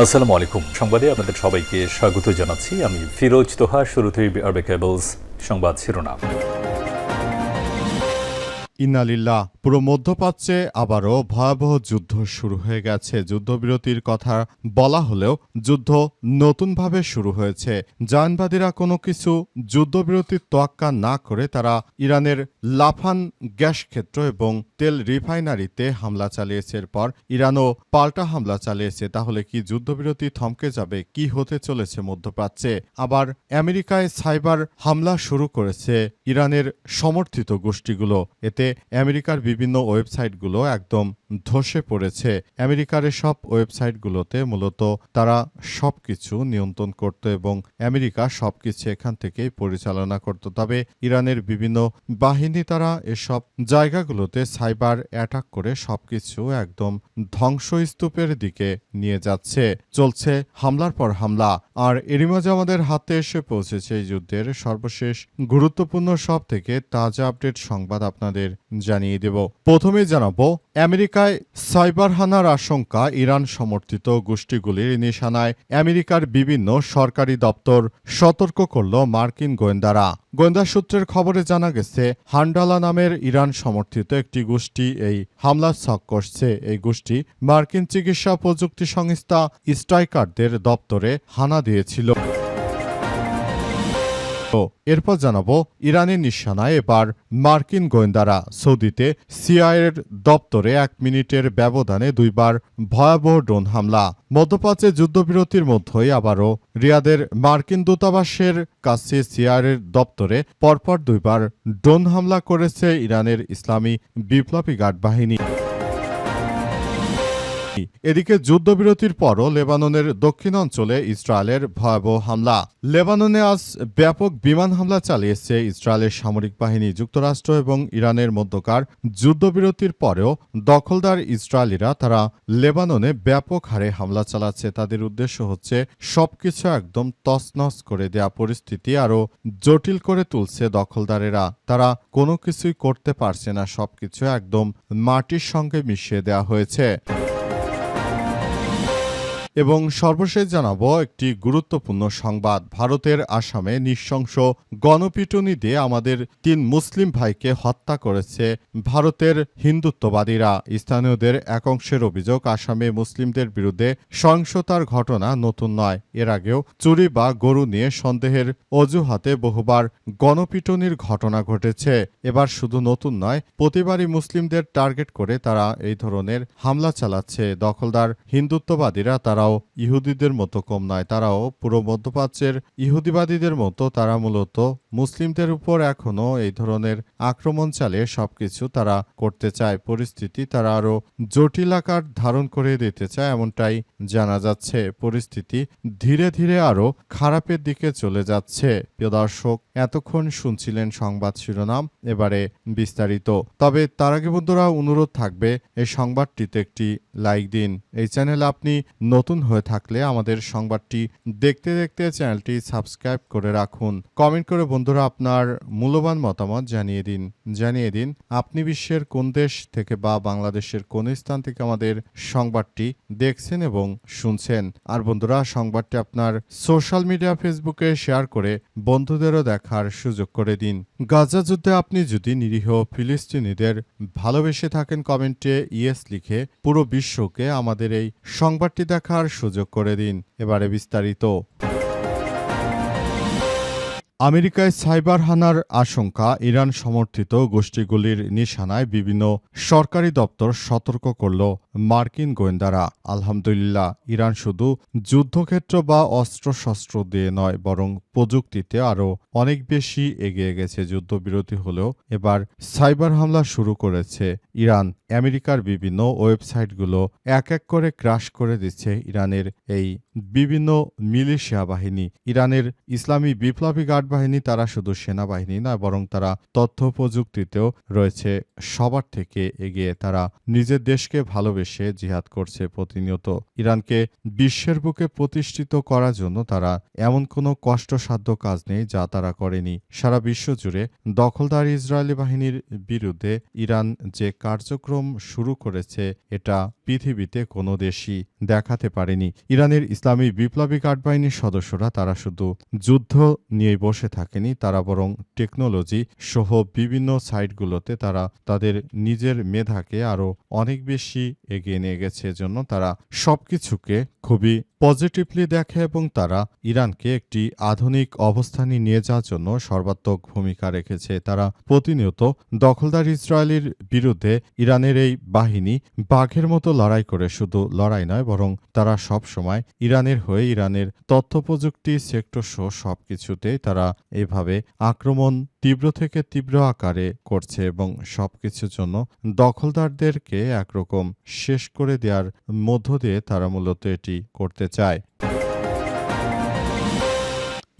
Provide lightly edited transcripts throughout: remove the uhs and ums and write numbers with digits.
আসসালামু আলাইকুম। সংবাদে আপনাদের সবাইকে স্বাগত জানাচ্ছি। আমি ফিরোজ তোহা। শুরুতেই আরবে কেবলস সংবাদ শিরোনাম। ইন্নালিল্লাহ। পুরো মধ্যপ্রাচ্যে আবারও ভয়াবহ যুদ্ধ শুরু হয়ে গেছে। যুদ্ধবিরতির কথা বলা হলেও যুদ্ধ নতুনভাবে শুরু হয়েছে। জায়নবাদীরা কোনো কিছু যুদ্ধবিরতির তোয়াক্কা না করে তারা ইরানের লাফান গ্যাস ক্ষেত্র এবং তেল রিফাইনারিতে হামলা চালিয়েছে। এরপর ইরানও পাল্টা হামলা চালিয়েছে। তাহলে কি যুদ্ধবিরতি থমকে যাবে? কি হতে চলেছে মধ্যপ্রাচ্যে? আবার আমেরিকায় সাইবার হামলা শুরু করেছে ইরানের সমর্থিত গোষ্ঠীগুলো। এতে আমেরিকার বিভিন্ন ওয়েবসাইটগুলো একদম ধসে পড়েছে। আমেরিকার এসব ওয়েবসাইটগুলোতে মূলত তারা সবকিছু নিয়ন্ত্রণ করত এবং আমেরিকা সবকিছু এখান থেকেই পরিচালনা করত। তবে ইরানের বিভিন্ন বাহিনী তারা এসব জায়গাগুলোতে সাইবার অ্যাটাক করে সবকিছু একদম ধ্বংসস্তূপের দিকে নিয়ে যাচ্ছে। চলছে হামলার পর হামলা। আর এরই মাঝে আমাদের হাতে এসে পৌঁছেছে এই যুদ্ধের সর্বশেষ গুরুত্বপূর্ণ সব থেকে তাজা আপডেট সংবাদ আপনাদের জানিয়ে দেব। প্রথমেই জানাবো, আমেরিকায় সাইবার হানার আশঙ্কা। ইরান সমর্থিত গোষ্ঠীগুলির নিশানায় আমেরিকার বিভিন্ন সরকারি দপ্তর, সতর্ক করল মার্কিন গোয়েন্দারা। গোয়েন্দা সূত্রের খবরে জানা গেছে, হান্ডালা নামের ইরান সমর্থিত একটি গোষ্ঠী এই হামলার ছক কষছে। এই গোষ্ঠী মার্কিন চিকিৎসা প্রযুক্তি সংস্থা স্ট্রাইকারদের দপ্তরে হানা দিয়েছিল। এরপর জানাবো, ইরানের নিশানায় এবার মার্কিন গোয়েন্দারা। সৌদিতে সিআইএর দপ্তরে 1 মিনিটের ব্যবধানে 2 বার ভয়াবহ ড্রোন হামলা। মধ্যপ্রাচ্যে যুদ্ধবিরতির মধ্যেই আবারও রিয়াদের মার্কিন দূতাবাসের কাছে সিআইএর দপ্তরে পরপর 2 বার ড্রোন হামলা করেছে ইরানের ইসলামী বিপ্লবী গার্ড বাহিনী। এদিকে যুদ্ধবিরতির পরও লেবাননের দক্ষিণ অঞ্চলে ইসরায়েলের ভয়াবহ হামলা। লেবাননে আজ ব্যাপক বিমান হামলা চালিয়েছে ইসরায়েলের সামরিক বাহিনী। যুক্তরাষ্ট্র এবং ইরানের মধ্যকার যুদ্ধবিরতির পরেও দখলদার ইসরায়েলিরা তারা লেবাননে ব্যাপক হারে হামলা চালাচ্ছে। তাদের উদ্দেশ্য হচ্ছে সবকিছু একদম তছনছ করে দেয়া। পরিস্থিতি আরও জটিল করে তুলছে দখলদারেরা। তারা কোনো কিছুই করতে পারছে না, সবকিছু একদম মাটির সঙ্গে মিশিয়ে দেয়া হয়েছে। এবং সর্বশেষ জানাবো একটি গুরুত্বপূর্ণ সংবাদ। ভারতের আসামে নৃশংস গণপিটুনি দিয়ে আমাদের 3 মুসলিম ভাইকে হত্যা করেছে ভারতের হিন্দুত্ববাদীরা। স্থানীয়দের এক অংশের অভিযোগ, আসামে মুসলিমদের বিরুদ্ধে সহিংসতার ঘটনা নতুন নয়। এর আগেও চুরি বা গরু নিয়ে সন্দেহের অজুহাতে বহুবার গণপিটুনির ঘটনা ঘটেছে। এবার শুধু নতুন নয়, প্রতিবারই মুসলিমদের টার্গেট করে তারা এই ধরনের হামলা চালাচ্ছে। দখলদার হিন্দুত্ববাদীরা তারাও ইহুদিদের মতো কম নয়। তারাও পুরো মধ্যপ্রাচ্যের ইহুদিবাদীদের মতো তারা মূলত মুসলিমদের উপর এখনও এই ধরনের আক্রমণ চালিয়ে সবকিছু তারা করতে চায়। পরিস্থিতি তারা আরও জটিল আকার ধারণ করে দিতে চায়, এমনটাই জানা যাচ্ছে। পরিস্থিতি ধীরে ধীরে আরও খারাপের দিকে চলে যাচ্ছে। প্রিয় দর্শক, এতক্ষণ শুনছিলেন সংবাদ শিরোনাম, এবারে বিস্তারিত। তবে তার আগে বন্ধুরা অনুরোধ থাকবে, এই সংবাদটিতে একটি লাইক দিন। এই চ্যানেলে আপনি নতুন হয়ে থাকলে আমাদের সংবাদটি দেখতে দেখতে চ্যানেলটি সাবস্ক্রাইব করে রাখুন। কমেন্ট করে বন্ধুরা আপনার মূল্যবান মতামত জানিয়ে দিন আপনি বিশ্বের কোন দেশ থেকে বা বাংলাদেশের কোন স্থান থেকে আমাদের সংবাদটি দেখছেন এবং শুনছেন। আর বন্ধুরা, সংবাদটি আপনার সোশ্যাল মিডিয়া ফেসবুকে শেয়ার করে বন্ধুদেরও দেখার সুযোগ করে দিন। গাজা যুদ্ধে আপনি যদি নিরীহ ফিলিস্তিনিদের ভালোবেসে থাকেন, কমেন্টে ইয়েস লিখে পুরো বিশ্বকে আমাদের এই সংবাদটি দেখার সুযোগ করে দিন। এবারে বিস্তারিত। আমেরিকায় সাইবার হানার আশঙ্কা। ইরান সমর্থিত গোষ্ঠীগুলির নিশানায় বিভিন্ন সরকারি দপ্তর সতর্ক করল মার্কিন গোয়েন্দারা। আলহামদুলিল্লাহ, ইরান শুধু যুদ্ধক্ষেত্র বা অস্ত্রশস্ত্র দিয়ে নয়, বরং প্রযুক্তিতে আরও অনেক বেশি এগিয়ে গেছে। যুদ্ধবিরতি হলেও এবার সাইবার হামলা শুরু করেছে ইরান। আমেরিকার বিভিন্ন ওয়েবসাইটগুলো এক এক করে ক্রাশ করে দিচ্ছে ইরানের এই বিভিন্ন মিলিশিয়া বাহিনী। ইরানের ইসলামী বিপ্লবী গার্ড বাহিনী তারা শুধু সেনাবাহিনী নয়, বরং তারা তথ্য প্রযুক্তিতেও রয়েছে সবার থেকে এগিয়ে। তারা নিজের দেশকে ভালোবেসে জিহাদ করছে প্রতিনিয়ত। ইরানকে বিশ্বের বুকে প্রতিষ্ঠিত করার জন্য তারা এমন কোনো কষ্টসাধ্য কাজ নেই যা তারা করেনি। সারা বিশ্ব জুড়ে দখলদার ইসরায়েলি বাহিনীর বিরুদ্ধে ইরান যে কার্যক্রম শুরু করেছে এটা পৃথিবীতে কোনো দেশই দেখাতে পারেনি। ইরানের ইসলামী বিপ্লবী গার্ড বাহিনীর সদস্যরা তারা শুধু যুদ্ধ নিয়ে বসে থাকেনি, তারা বরং টেকনোলজি সহ বিভিন্ন সাইটগুলোতে তারা তাদের নিজের মেধাকে আরও অনেক বেশি এগিয়ে নিয়ে গেছে। এজন্য তারা সবকিছুকে খুবই পজিটিভলি দেখে এবং তারা ইরানকে একটি আধুনিক অবস্থানে নিয়ে যাওয়ার জন্য সর্বাত্মক ভূমিকা রেখেছে। তারা প্রতিনিয়ত দখলদার ইসরায়েলের বিরুদ্ধে ইরানের এই বাহিনী বাঘের মতো লড়াই করে, শুধু লড়াই নয় বরং তারা সব সময় ইরানের হয়ে ইরানের তথ্য প্রযুক্তি সেক্টর সহ সবকিছুতেই তারা এভাবে আক্রমণ তীব্র থেকে তীব্র আকারে করছে এবং সবকিছুর জন্য দখলদারদেরকে একরকম শেষ করে দেওয়ার মধ্য দিয়ে তারা মূলত এটি করতে চায়।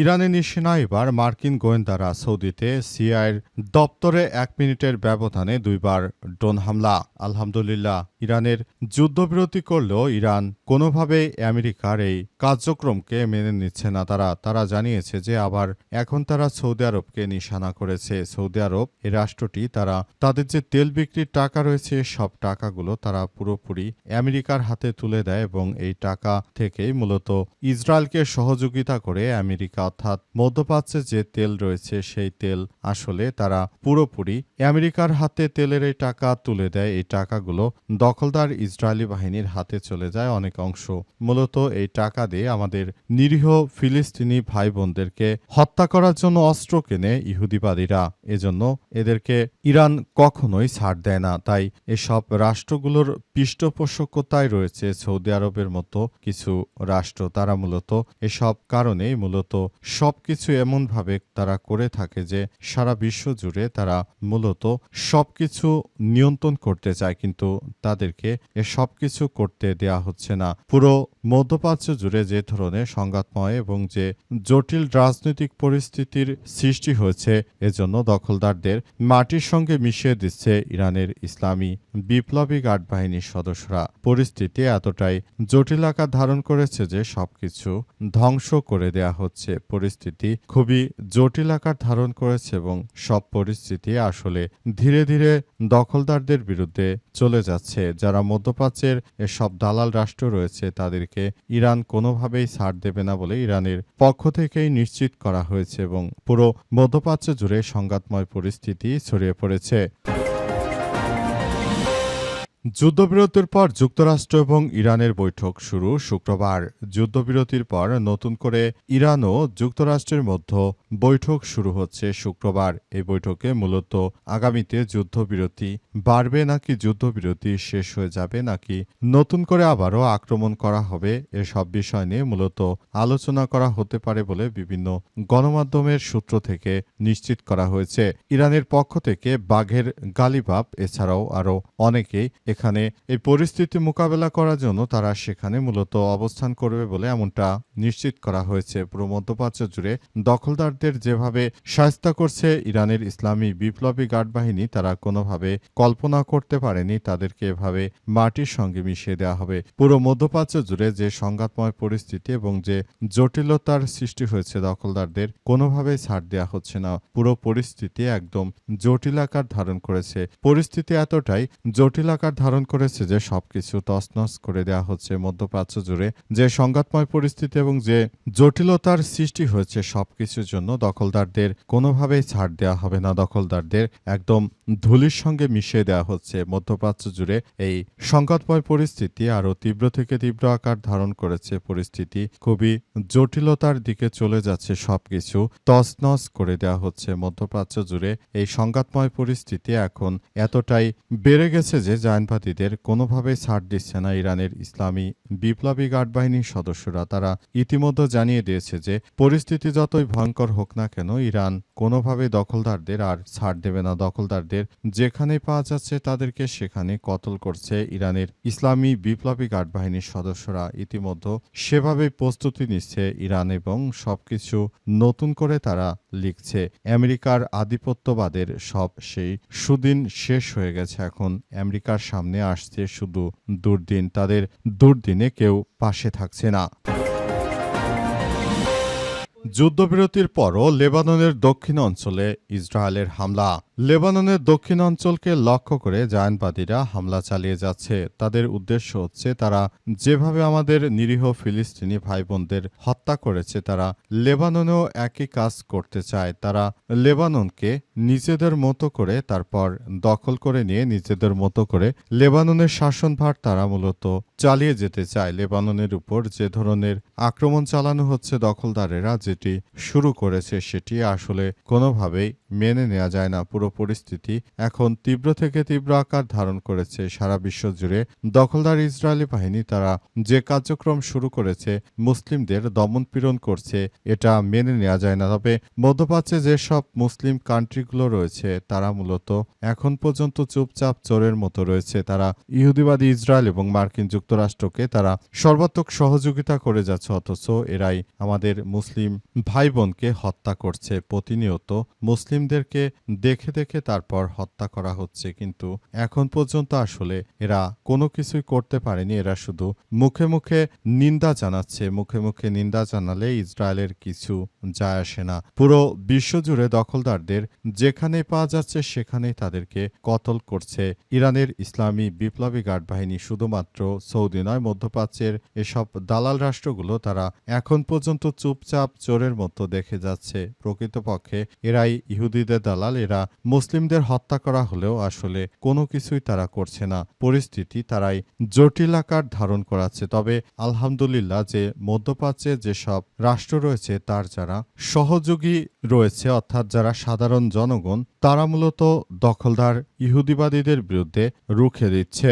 ইরানের নিশানা এবার মার্কিন গোয়েন্দারা সৌদিতে সিআইয়ের দপ্তরে 1 মিনিটের ব্যবধানে 2 বার ড্রোন হামলা। আলহামদুলিল্লাহ, ইরানের যুদ্ধবিরতি করলেও ইরান কোনোভাবেই আমেরিকার এই কার্যক্রমকে মেনে নিচ্ছে না। তারা জানিয়েছে যে আবার এখন তারা সৌদি আরবকে নিশানা করেছে। সৌদি আরব এই রাষ্ট্রটি তারা তাদের যে তেল বিক্রির টাকা রয়েছে সব টাকাগুলো তারা পুরোপুরি আমেরিকার হাতে তুলে দেয় এবং এই টাকা থেকেই মূলত ইসরায়েলকে সহযোগিতা করে আমেরিকা, অর্থাৎ মধ্যপ্রাচ্যে যে তেল রয়েছে সেই তেল আসলে তারা পুরোপুরি আমেরিকার হাতে তেলের এই টাকা তুলে দেয়। এই টাকাগুলো দখলদার ইসরায়েলি বাহিনীর হাতে চলে যায় অনেক অংশ। মূলত এই টাকা দিয়ে আমাদের নিরীহ ফিলিস্তিনি ভাই বোনদেরকে হত্যা করার জন্য অস্ত্র কেনে ইহুদিবাদীরা। এজন্য এদেরকে ইরান কখনোই ছাড় দেয় না। তাই এসব রাষ্ট্রগুলোর পৃষ্ঠপোষকতায় রয়েছে সৌদি আরবের মতো কিছু রাষ্ট্র। তারা মূলত এসব কারণেই মূলত সবকিছু এমনভাবে তারা করে থাকে যে সারা বিশ্ব জুড়ে তারা মূলত সবকিছু নিয়ন্ত্রণ করতে চায়, কিন্তু তাদেরকে এ সবকিছু করতে দেয়া হচ্ছে না। পুরো মধ্যপ্রাচ্য জুড়ে যে ধরনের সংঘাতময় এবং যে জটিল রাজনৈতিক পরিস্থিতির সৃষ্টি হয়েছে, এজন্য দখলদারদের মাটির সঙ্গে মিশিয়ে দিচ্ছে ইরানের ইসলামী বিপ্লবী গার্ড বাহিনীর সদস্যরা। পরিস্থিতি এতটাই জটিল আকার ধারণ করেছে যে সবকিছু ধ্বংস করে দেয়া হচ্ছে। পরিস্থিতি খুবই জটিল আকার ধারণ করেছে এবং সব পরিস্থিতি আসলে ধীরে ধীরে দখলদারদের বিরুদ্ধে চলে যাচ্ছে। যারা মধ্যপ্রাচ্যের এসব দালাল রাষ্ট্র রয়েছে তাদেরকে ইরান কোনোভাবেই ছাড় দেবে না বলে ইরানের পক্ষ থেকেই নিশ্চিত করা হয়েছে এবং পুরো মধ্যপ্রাচ্য জুড়ে সংঘাতময় পরিস্থিতি ছড়িয়ে পড়েছে। যুদ্ধবিরতির পর যুক্তরাষ্ট্র এবং ইরানের বৈঠক শুরু শুক্রবার। যুদ্ধবিরতির পর নতুন করে ইরান ও যুক্তরাষ্ট্রের মধ্যে বৈঠক শুরু হচ্ছে শুক্রবার। এই বৈঠকে মূলত আগামীতে যুদ্ধবিরতি বাড়বে নাকি যুদ্ধবিরতি শেষ হয়ে যাবে নাকি নতুন করে আবারও আক্রমণ করা হবে, এসব বিষয় নিয়ে মূলত আলোচনা করা হতে পারে বলে বিভিন্ন গণমাধ্যমের সূত্র থেকে নিশ্চিত করা হয়েছে। ইরানের পক্ষ থেকে বাঘের গালিবাব এছাড়াও আরও অনেকেই এখানে এই পরিস্থিতি মোকাবেলা করার জন্য তারা সেখানে মূলত অবস্থান করবে বলে এমনটা নিশ্চিত করা হয়েছে। পুরো মধ্যপ্রাচ্য জুড়ে দখলদারদের যেভাবে শায়েস্তা করছে ইরানের ইসলামী বিপ্লবী গার্ড বাহিনী, তারা কোনোভাবে কল্পনা করতে পারেনি তাদেরকে এভাবে মাটির সঙ্গে মিশিয়ে দেওয়া হবে। পুরো মধ্যপ্রাচ্য জুড়ে যে সংঘাতময় পরিস্থিতি এবং যে জটিলতার সৃষ্টি হয়েছে দখলদারদের কোনোভাবেই ছাড় দেওয়া হচ্ছে না। পুরো পরিস্থিতি একদম জটিল আকার ধারণ করেছে। পরিস্থিতি এতটাই জটিল আকার ধারণ করেছে যে সবকিছু তছনছ করে দেওয়া হচ্ছে। মধ্যপ্রাচ্য জুড়ে যে সংঘাতময় পরিস্থিতি এবং যে জটিলতার সৃষ্টি হয়েছে সবকিছুর জন্য দখলদারদের কোনোভাবেই ছাড় দেওয়া হবে না। দখলদারদের একদম ধুলির সঙ্গে মিশিয়ে দেওয়া হচ্ছে। মধ্যপ্রাচ্য জুড়ে এই সংঘাতময় পরিস্থিতি আরও তীব্র থেকে তীব্র আকার ধারণ করেছে। পরিস্থিতি খুবই জটিলতার দিকে চলে যাচ্ছে, সবকিছু তছনছ করে দেওয়া হচ্ছে। মধ্যপ্রাচ্য জুড়ে এই সংঘাতময় পরিস্থিতি এখন এতটাই বেড়ে গেছে যে জায়নবাদীদের কোনোভাবেই ছাড় দিচ্ছে না ইরানের ইসলামী বিপ্লবী গার্ড বাহিনীর সদস্যরা। তারা ইতিমধ্যে জানিয়ে দিয়েছে যে পরিস্থিতি যতই ভয়ঙ্কর হোক না কেন ইরান কোনোভাবেই দখলদারদের আর ছাড় দেবে না। দখলদারদের দখলদারদের যেখানে পাওয়া যাচ্ছে তাদেরকে সেখানে কতল করছে ইরানের ইসলামী বিপ্লবী গার্ড বাহিনীর সদস্যরা। ইতিমধ্যে সেভাবেই প্রস্তুতি নিচ্ছে ইরান এবং সবকিছু নতুন করে তারা লিখছে। আমেরিকার আধিপত্যবাদের সব সেই সুদিন শেষ হয়ে গেছে। এখন আমেরিকার সামনে আসছে শুধু দুর্দিন। তাদের দুর্দিনে কেউ পাশে থাকছে না। যুদ্ধবিরতির পরও লেবাননের দক্ষিণ অঞ্চলে ইসরায়েলের হামলা। লেবাননের দক্ষিণ অঞ্চলকে লক্ষ্য করে জায়নবাদীরা হামলা চালিয়ে যাচ্ছে। তাদের উদ্দেশ্য হচ্ছে তারা যেভাবে আমাদের নিরীহ ফিলিস্তিনি ভাই বোনদের হত্যা করেছে তারা লেবাননেও একই কাজ করতে চায়। তারা লেবাননকে নিজেদের মতো করে তারপর দখল করে নিয়ে নিজেদের মতো করে লেবাননের শাসনভার তারা মূলত চালিয়ে যেতে চায়। লেবাননের উপর যে ধরনের আক্রমণ চালানো হচ্ছে দখলদারেরা যেটি শুরু করেছে সেটি আসলে কোনোভাবেই মেনে নেওয়া যায় না। পুরো পরিস্থিতি এখন তীব্র থেকে তীব্র আকার ধারণ করেছে সারা বিশ্ব জুড়ে। দখলদার ইসরায়েলি বাহিনী তারা যে কার্যক্রম শুরু করেছে, মুসলিমদের দমনপীড়ন করছে, এটা মেনে নেওয়া যায় না। তবে মধ্যপ্রাচ্যে যেসব মুসলিম কান্ট্রিগুলো রয়েছে তারা মূলত এখন পর্যন্ত চুপচাপ চোরের মতো রয়েছে। তারা ইহুদিবাদী ইসরায়েল এবং মার্কিন যুক্তরাষ্ট্রকে তারা সর্বাত্মক সহযোগিতা করে যাচ্ছে, অথচ এরাই আমাদের মুসলিম ভাই বোনকে হত্যা করছে। প্রতিনিয়ত মুসলিমদেরকে দেখে দেখে তারপর হত্যা করা হচ্ছে, কিন্তু এখন পর্যন্ত আসলে এরা কোনো কিছুই করতে পারেনি। এরা শুধু মুখে মুখে নিন্দা জানাচ্ছে। মুখে মুখে নিন্দা জানালে ইসরায়েলের কিছু যায় আসে না। পুরো বিশ্বজুড়ে দখলদারদের যেখানে পাওয়া যাচ্ছে সেখানেই তাদেরকে কতল করছে ইরানের ইসলামী বিপ্লবী গার্ড বাহিনী। শুধুমাত্র সৌদি নয়, মধ্যপ্রাচ্যের এসব দালাল রাষ্ট্রগুলো তারা এখন পর্যন্ত চুপচাপ চোরের মতো দেখে যাচ্ছে। প্রকৃতপক্ষে এরাই ইহুদিদের দালাল। এরা মুসলিমদের হত্যা করা হলেও আসলে কোনো কিছুই তারা করছে না। পরিস্থিতি তারাই জটিল আকার ধারণ করাচ্ছে। তবে আলহামদুলিল্লাহ যে মধ্যপ্রাচ্যে যেসব রাষ্ট্র রয়েছে তার যারা সহযোগী রয়েছে, অর্থাৎ যারা সাধারণ জনগণ, তারা মূলত দখলদার ইহুদিবাদীদের বিরুদ্ধে রুখে দিচ্ছে।